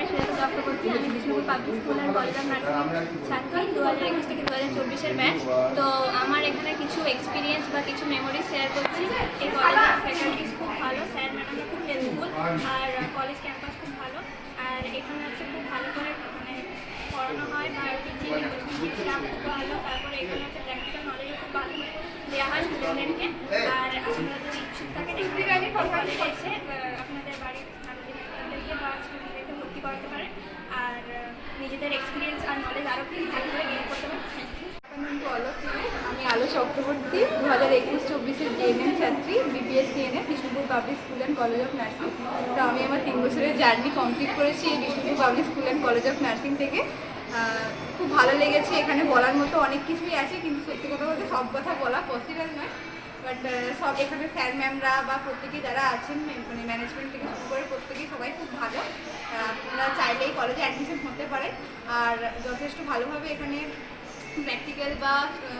সুজাতা চক্রবর্তী। আমি Bishnupur public school and college of nursing ছাত্রী, 2021 থেকে 2024-এর ব্যাচ। তো আমার এখানে কিছু এক্সপিরিয়েন্স বা কিছু মেমোরি শেয়ার করছি। এই কলেজের ফ্যাকাল্টিস খুব ভালো, স্যার ম্যাডামরা খুব হেল্পফুল, আর কলেজ ক্যাম্পাস খুব ভালো। আর এখানে হচ্ছে খুব ভালো করে পড়ানো হয়, আর টিচিং স্টাফ খুব ভালো। তারপরে এখানে হচ্ছে প্র্যাকটিক্যাল নলেজও খুব ভালো দেওয়া হয় স্টুডেন্টকে। আর আপনারা যদি ইচ্ছুক থাকেন কলেজে এসে আপনাদের বাড়ির ফ্যামিলিকে বা স্টুডেন্টদেরকে ভর্তি করতে পারেন, আর নিজেদের এক্সপিরিয়েন্স আর নলেজ আরও ভালো করে গেইন করতে পারেন। আমি আলো চক্রবর্তী, 2021-24-এর জিএনএম ছাত্রী, BPSCNA, Bishnupur public school and college of Nursing. তো আমি আমার 3 বছরের জার্নি কমপ্লিট করেছি এই Bishnupur public school and college of Nursing থেকে। খুব ভালো লেগেছে। এখানে বলার মতো অনেক কিছুই আছে, কিন্তু সত্যি কথা বলতে সব কথা বলা পসিবল নয়। বাট সব এখানে স্যার ম্যামরা বা প্রত্যেকেই যারা আছেন, মানে ম্যানেজমেন্ট থেকে শুরু করে প্রত্যেকেই সবাই খুব ভালো। আপনারা চাইলেই কলেজে অ্যাডমিশন হতে পারেন। আর যথেষ্ট ভালোভাবে এখানে প্র্যাকটিক্যাল বা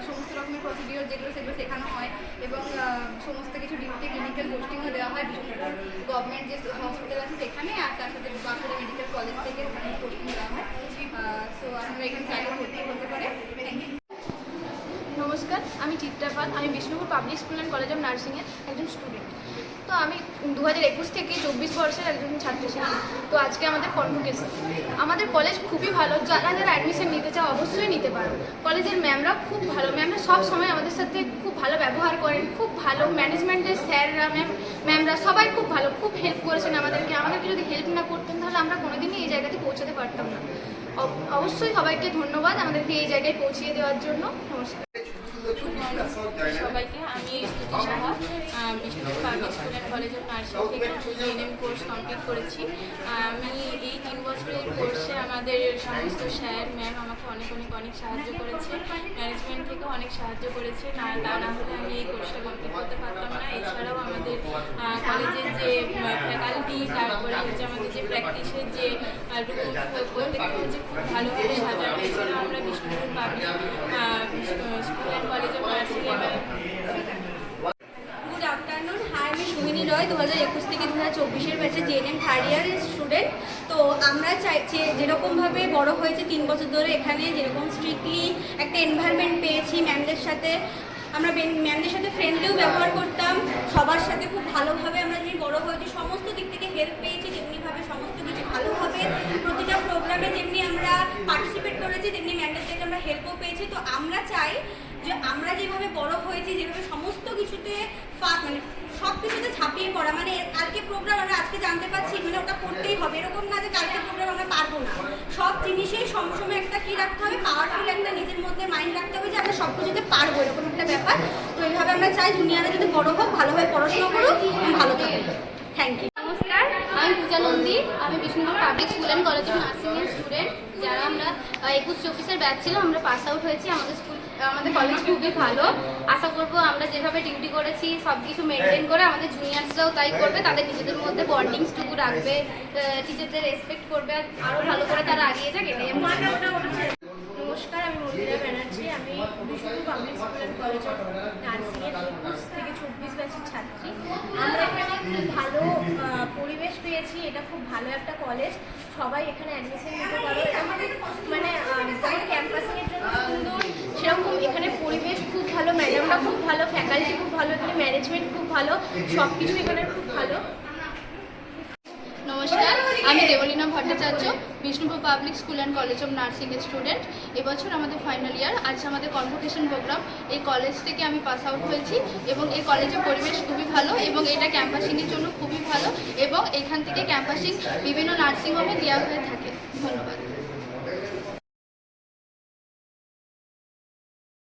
সমস্ত রকমের প্রসিডিওর যেগুলো সেগুলো শেখানো হয়, এবং সমস্ত কিছু ডিউটি ক্লিনিক্যাল পোস্টিংও দেওয়া হয় বিষ্ণুপুর গভর্নমেন্ট যে হসপিটাল আছে সেখানে, আর তার সাথে বাঁকুড়া মেডিকেল কলেজ থেকে ওখানে পোস্টিং দেওয়া হয়। সো আপনারা এখানে চাইলে ভর্তি হতে পারেন। Thank you. নমস্কার, আমি চিত্রা পাল। আমি Bishnupur public school and college of নার্সিংয়ের একজন স্টুডেন্ট। তো আমি 2021 থেকে 24 বর্ষের একজন ছাত্রী ছিলাম। তো আজকে আমাদের কনভোকেশন। আমাদের কলেজ খুবই ভালো, যারা যারা অ্যাডমিশন নিতে চাও অবশ্যই নিতে পারো। কলেজের ম্যামরা খুব ভালো, ম্যামরা সব সময় আমাদের সাথে খুব ভালো ব্যবহার করেন, খুব ভালো। ম্যানেজমেন্টের স্যাররা ম্যামরা সবাই খুব ভালো, খুব হেল্প করেছেন আমাদেরকে যদি হেল্প না করতেন তাহলে আমরা কোনোদিনই এই জায়গাতে পৌঁছাতে পারতাম না। অবশ্যই সবাইকে ধন্যবাদ আমাদেরকে এই জায়গায় পৌঁছিয়ে দেওয়ার জন্য। নমস্কার সবাইকে। আমি স্তুতি Saha, Bishnupur public school and college of Nursing থেকে আমি জিএনএম কোর্স কমপ্লিট করেছি। আমি এই 3 বছরের কোর্সে আমাদের সমস্ত স্যার ম্যাম আমাকে অনেক সাহায্য করেছে, ম্যানেজমেন্ট থেকেও অনেক সাহায্য করেছে। তা না হলে আমি এই কোর্সটা কমপ্লিট করতে পারতাম না। এছাড়াও আমাদের কলেজের যে ফ্যাকাল্টি, তারপরে হচ্ছে আমাদের যে প্র্যাকটিসের যে রুম, প্রত্যেকটা হচ্ছে খুব ভালোভাবে সাজানো। এছাড়াও আমরা Bishnupur public school and college of nursing. Good afternoon. Hi, আমি সুমিনী রয়, 2021 থেকে 2024-এর ব্যাচে জিএনএম থার্ড ইয়ারের স্টুডেন্ট। তো আমরা চাইছি যেরকমভাবে বড় হয়েছে 3 বছর ধরে এখানে, যেরকম স্ট্রিক্টলি একটা এনভায়রনমেন্ট পেয়েছি ম্যামদের সাথে, আমরা ম্যামদের সাথে ফ্রেন্ডলিও ব্যবহার করতাম, সবার সাথে খুব ভালোভাবে আমরা যেমনি বড় হয়েছি সমস্ত দিক থেকে হেল্প পেয়েছি, তেমনিভাবে সমস্ত কিছু ভালোভাবে প্রতিটা প্রোগ্রামে যেমনি আমরা পার্টিসিপেট করেছি তেমনি ম্যামদের থেকে আমরা হেল্পও পেয়েছি। তো আমরা চাই যে আমরা যেভাবে বড় হয়েছি, যেভাবে সমস্ত কিছুতে মানে সব কিছুতে ঝাঁপিয়ে পড়া, মানে কালকে প্রোগ্রাম আমরা আজকে জানতে পারছি মানে ওটা করতেই হবে, এরকম না যে কালকে প্রোগ্রাম আমরা পারবো না। সব জিনিসেই সবসময় একটা কী রাখতে হবে, পাওয়ারফুল একটা নিজের মধ্যে মাইন্ড রাখতে হবে যে আমরা সব কিছুতে পারবো, এরকম একটা ব্যাপার। তো এইভাবে আমরা চাই জুনিয়ররা যদি বড় হোক, ভালোভাবে পড়াশোনা করুক, ভালো থাকুক। Thank you. নমস্কার, আমি পূজা নন্দী। আমি Bishnupur public school and college of নার্সিংয়ের স্টুডেন্ট। যারা আমরা 21-24-এর ব্যাচ ছিল, আমরা পাস আউট হয়েছি। আমাদের কলেজ খুবই ভালো। আশা করবো আমরা যেভাবে ডিউটি করেছি সব কিছু মেনটেন করে আমাদের জুনিয়র্সরাও তাই করবে, তাদের নিজেদের মধ্যে বন্ডিংসটুকু রাখবে, টিচারদের রেসপেক্ট করবে, আরও ভালো করে তারা এগিয়ে যাক, এটাই আমি। নমস্কার, আমি মন্দিরা ব্যানার্জি। আমি Bishnupur public school and college of নার্সিংয়ের 21 থেকে 24 ব্যাচের ছাত্রী। আমরা এখানে খুব ভালো পরিবেশ পেয়েছি, এটা খুব ভালো একটা কলেজ, সবাই এখানে অ্যাডমিশন নিতে পারো। এটা আমাদের মানে যেমন ক্যাম্পাসিংয়ের জন্য সুন্দর, সেরকম এখানে পরিবেশ খুব ভালো, ম্যাডামরা খুব ভালো, ফ্যাকাল্টি খুব ভালো, এখানে ম্যানেজমেন্ট খুব ভালো, সব কিছু এখানে খুব ভালো। নমস্কার, আমি Debalina Bhattacharya, Bishnupur public school and college of নার্সিংয়ের স্টুডেন্ট। এবছর আমাদের ফাইনাল ইয়ার, আজ আমাদের কনভোকেশন প্রোগ্রাম। এই কলেজ থেকে আমি পাস আউট হয়েছি এবং এই কলেজের পরিবেশ খুবই ভালো এবং এটা ক্যাম্পাসিংয়ের জন্য খুবই ভালো, এবং এখান থেকে ক্যাম্পাসিং বিভিন্ন নার্সিংহোমে দেওয়া হয়ে থাকে। ধন্যবাদ।